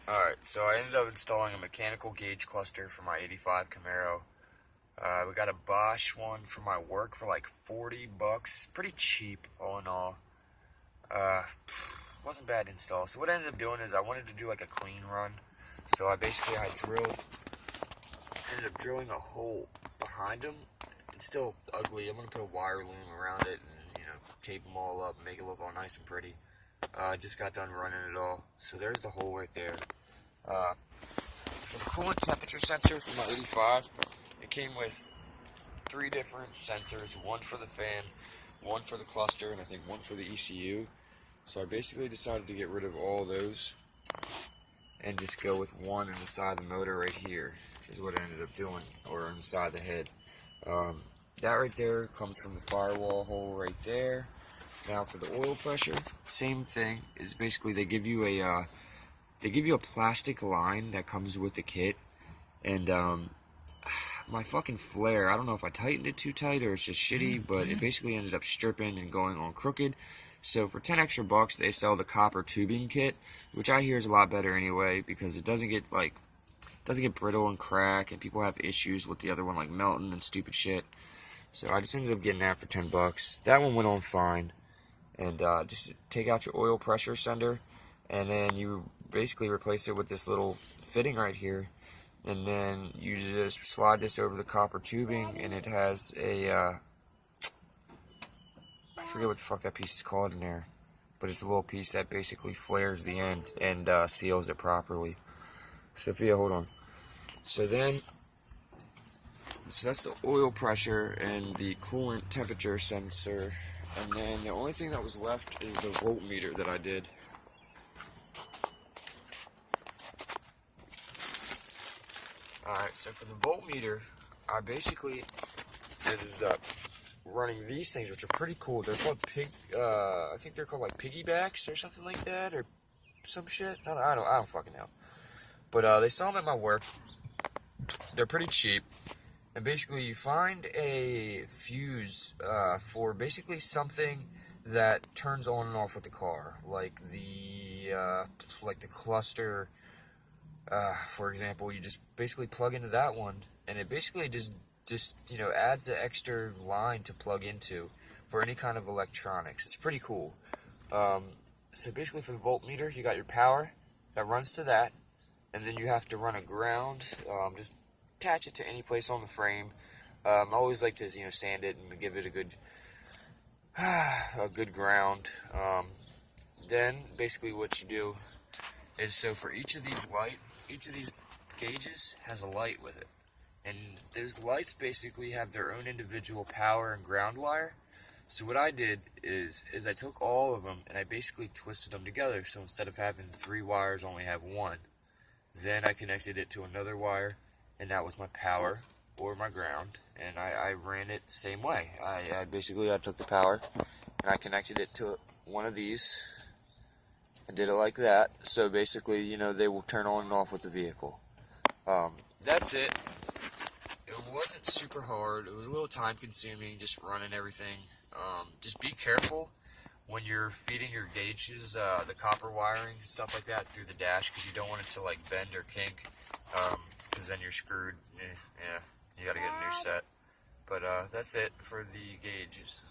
Alright, so I ended up installing a mechanical gauge cluster for my 85 Camaro. We got a Bosch one for my work for like 40 bucks. Pretty cheap, all in all. Wasn't bad to install. So what I ended up doing is I wanted to do like a clean run. So I ended up drilling a hole behind them. It's still ugly. I'm going to put a wire loom around it and, tape them all up and make it look all nice and pretty. Just got done running it all. So there's the hole right there. For the coolant temperature sensor for my 85, it came with 3 different sensors, one for the fan, one for the cluster, and I think one for the ECU. So I basically decided to get rid of all those and just go with one in the side of the motor right here, is what I ended up doing, or inside the head. That right there comes from the firewall hole right there. Now for the oil pressure, same thing. Is basically they give you a plastic line that comes with the kit, and my fucking flare, I don't know if I tightened it too tight or it's just shitty, but it basically ended up stripping and going on crooked. So for 10 extra bucks, they sell the copper tubing kit, which I hear is a lot better anyway, because it doesn't get brittle and crack, and people have issues with the other one like melting and stupid shit. So I just ended up getting that for 10 bucks. That one went on fine. And just take out your oil pressure sender, and then you basically replace it with this little fitting right here, and then you just slide this over the copper tubing, and it has a I forget what the fuck that piece is called in there, but it's a little piece that basically flares the end and seals it properly. Sophia, hold on. So that's the oil pressure and the coolant temperature sensor. And then the only thing that was left is the voltmeter that I did. Alright, so for the voltmeter, I basically ended up running these things, which are pretty cool. They're called I think they're called like piggybacks or something like that, or some shit. I don't fucking know. But they sell them at my work. They're pretty cheap. And basically, you find a fuse for basically something that turns on and off with the car, like the cluster. For example, you just basically plug into that one, and it basically just adds the extra line to plug into for any kind of electronics. It's pretty cool. So basically, for the voltmeter, you got your power that runs to that, and then you have to run a ground. Just attach it to any place on the frame. I always like to sand it and give it a good ground. Then basically what you do is, so for each of these gauges has a light with it, and those lights basically have their own individual power and ground wire. So what I did is I took all of them and I basically twisted them together. So instead of having 3 wires, I only have 1. Then I connected it to another wire, and that was my power or my ground, and I ran it the same way. I took the power and I connected it to one of these and did it like that. So basically, they will turn on and off with the vehicle. That's it. It wasn't super hard. It was a little time consuming just running everything. Just be careful when you're feeding your gauges, the copper wiring, stuff like that, through the dash, because you don't want it to like bend or kink. Because then you're screwed. Yeah, you gotta get a new set. But that's it for the gauges.